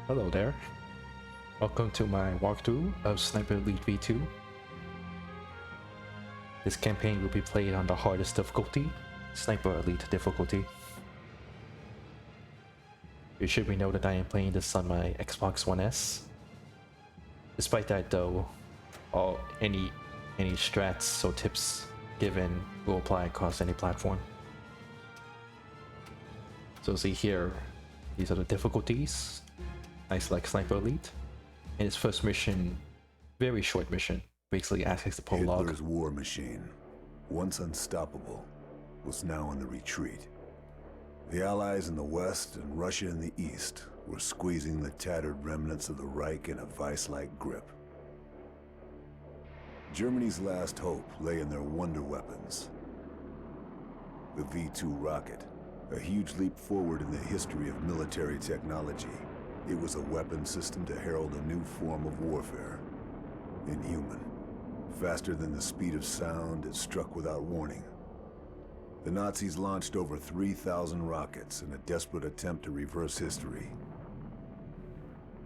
Hello there. Welcome to my walkthrough of Sniper Elite V2. This campaign will be played on the hardest difficulty, Sniper Elite difficulty. You should be noted that I am playing this on my Xbox One S. Despite that though, any strats or tips given will apply across any platform. So see here, these are the difficulties. I select Sniper Elite, and its first mission, very short mission, basically asks the prologue. Hitler's war machine, once unstoppable, was now on the retreat. The Allies in the west and Russia in the east were squeezing the tattered remnants of the Reich in a vice-like grip. Germany's last hope lay in their wonder weapons. The V2 rocket, a huge leap forward in the history of military technology. It was a weapon system to herald a new form of warfare. Inhuman. Faster than the speed of sound, it struck without warning. The Nazis launched over 3,000 rockets in a desperate attempt to reverse history.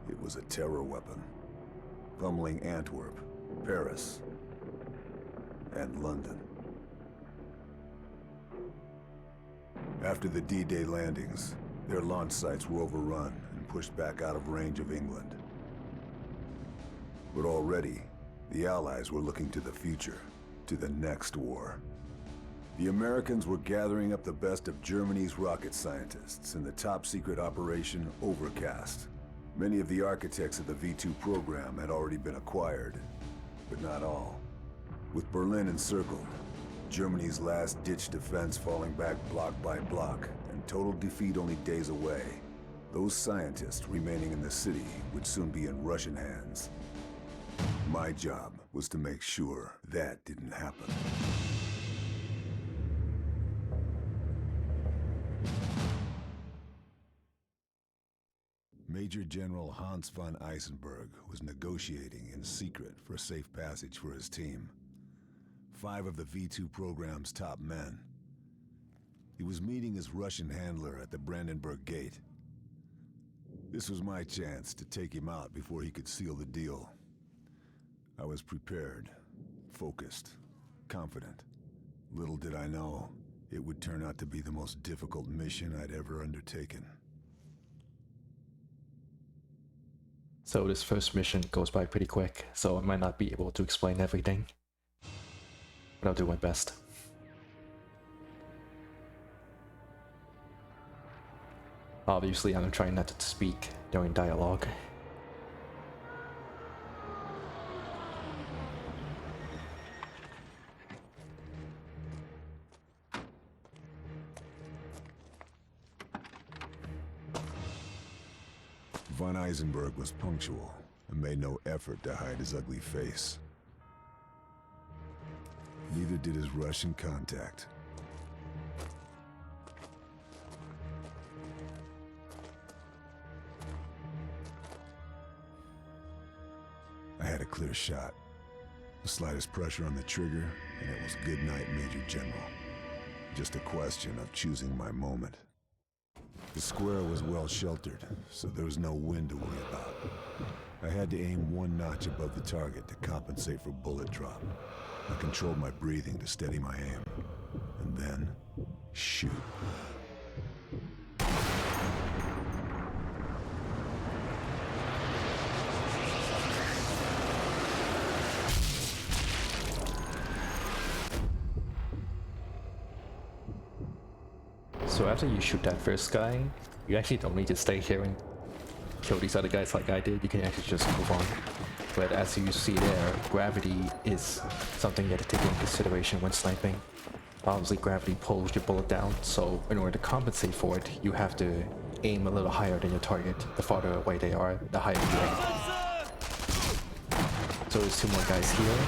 It was a terror weapon, pummeling Antwerp, Paris, and London. After the D-Day landings, their launch sites were overrun and pushed back out of range of England. But already, the Allies were looking to the future, to the next war. The Americans were gathering up the best of Germany's rocket scientists in the top-secret Operation Overcast. Many of the architects of the V2 program had already been acquired, but not all. With Berlin encircled, Germany's last-ditch defense falling back block by block, and total defeat only days away, those scientists remaining in the city would soon be in Russian hands. My job was to make sure that didn't happen. Major General Hans von Eisenberg was negotiating in secret for safe passage for his team. 5 of the V2 program's top men. He was meeting his Russian handler at the Brandenburg Gate. This was my chance to take him out before he could seal the deal. I was prepared, focused, confident. Little did I know, it would turn out to be the most difficult mission I'd ever undertaken. So this first mission goes by pretty quick, so I might not be able to explain everything, but I'll do my best. Obviously, I'm trying not to speak during dialogue. Von Eisenberg was punctual and made no effort to hide his ugly face. Neither did his Russian contact. I had a clear shot. The slightest pressure on the trigger, and it was good night, Major General. Just a question of choosing my moment. The square was well sheltered, so there was no wind to worry about. I had to aim 1 notch above the target to compensate for bullet drop. I controlled my breathing to steady my aim. And then, shoot. So after you shoot that first guy, you actually don't need to stay here and kill these other guys like I did. You can actually just move on. But as you see there, gravity is something you have to take into consideration when sniping. Obviously gravity pulls your bullet down, so in order to compensate for it, you have to aim a little higher than your target. The farther away they are, the higher you aim. So there's 2 more guys here.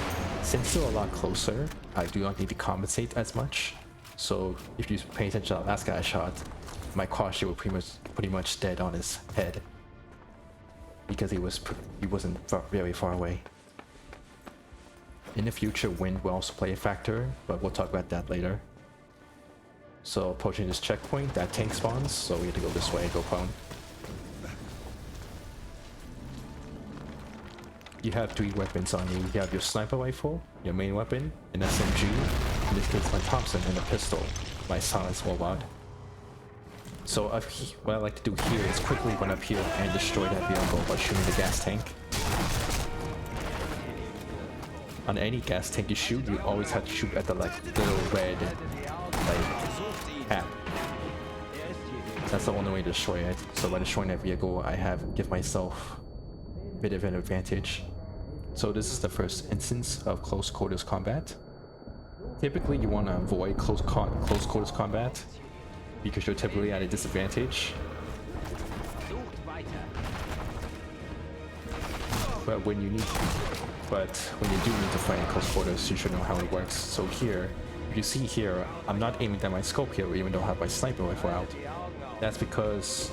Since they're a lot closer, I do not need to compensate as much. So if you pay attention to that last guy I shot, my crosshair was pretty much dead on his head because he wasn't very far away. In the future, wind will also play a factor, but we'll talk about that later. So approaching this checkpoint, that tank spawns, so we have to go this way and go prone. you have 3 weapons on you. You have your sniper rifle, your main weapon, an SMG, in this case my Thompson, and a pistol, my silenced robot. So what I like to do here is quickly run up here and destroy that vehicle by shooting the gas tank. On any gas tank you shoot, you always have to shoot at the like little red like hat. That's the only way to destroy it. So by destroying that vehicle, I give myself a bit of an advantage. So this is the first instance of close quarters combat. Typically you want to avoid close quarters combat because you're typically at a disadvantage. But when you do need to fight in close quarters, you should know how it works. So here, you see here, I'm not aiming down my scope here, even though I have my sniper rifle out. That's because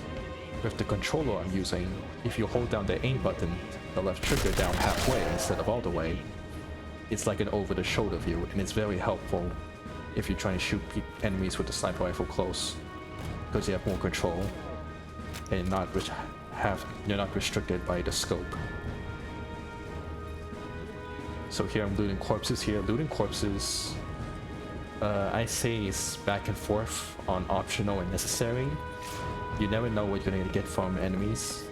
with the controller I'm using, if you hold down the aim button, the left trigger down halfway instead of all the way, it's like an over-the-shoulder view, and it's very helpful if you're trying to shoot enemies with the sniper rifle close, because you have more control and you're not restricted by the scope. So here I'm looting corpses here. Looting corpses, I say it's back and forth on optional and necessary. You never know what you're gonna get from enemies'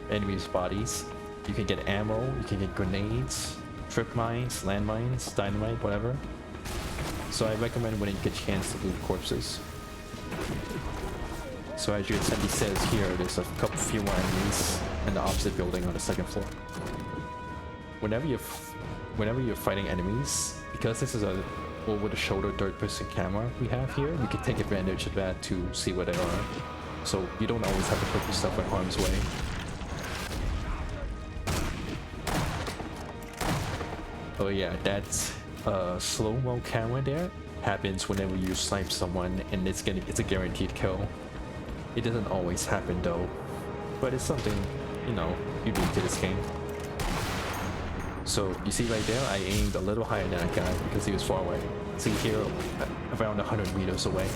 bodies. You can get ammo, you can get grenades, trip mines, landmines, dynamite, whatever. So I recommend when you get a chance to loot corpses. So as your attendee says here, there's a few more enemies in the opposite building on the 2nd floor. Whenever you're fighting enemies, because this is a over-the-shoulder third-person camera we have here, we can take advantage of that to see where they are. So you don't always have to put yourself in harm's way. Oh yeah, that's slow-mo camera there happens whenever you snipe someone, and it's a guaranteed kill. It doesn't always happen though, but it's something, you know, unique to this game. So you see right there, I aimed a little higher than that guy because he was far away. See here, around 100 meters away.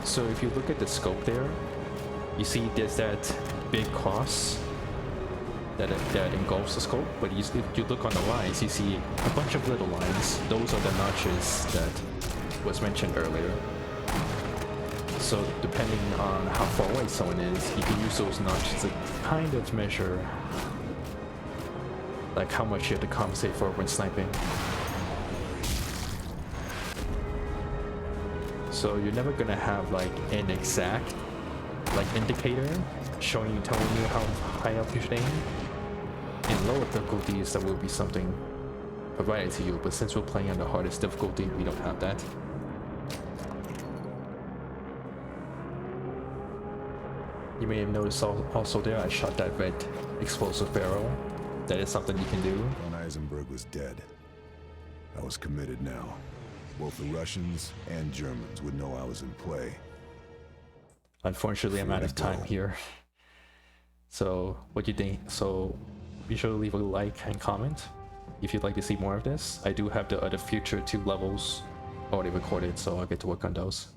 So if you look at the scope there, you see there's that big cross that engulfs the scope, but if you look on the lines, you see a bunch of little lines. Those are the notches that was mentioned earlier. So depending on how far away someone is, you can use those notches to kind of measure like how much you have to compensate for when sniping. So you're never gonna have like an exact like indicator telling you how high up you should aim. In lower difficulties, that will be something provided to you, but since we're playing on the hardest difficulty, we don't have that. You may have noticed also there, I shot that red explosive barrel. That is something you can do. Von Eisenberg was dead. I was committed now. Both the Russians and Germans would know I was in play. Unfortunately, I'm out of time here. So, what do you think? So, be sure to leave a like and comment if you'd like to see more of this. I do have the other future 2 levels already recorded, so I'll get to work on those.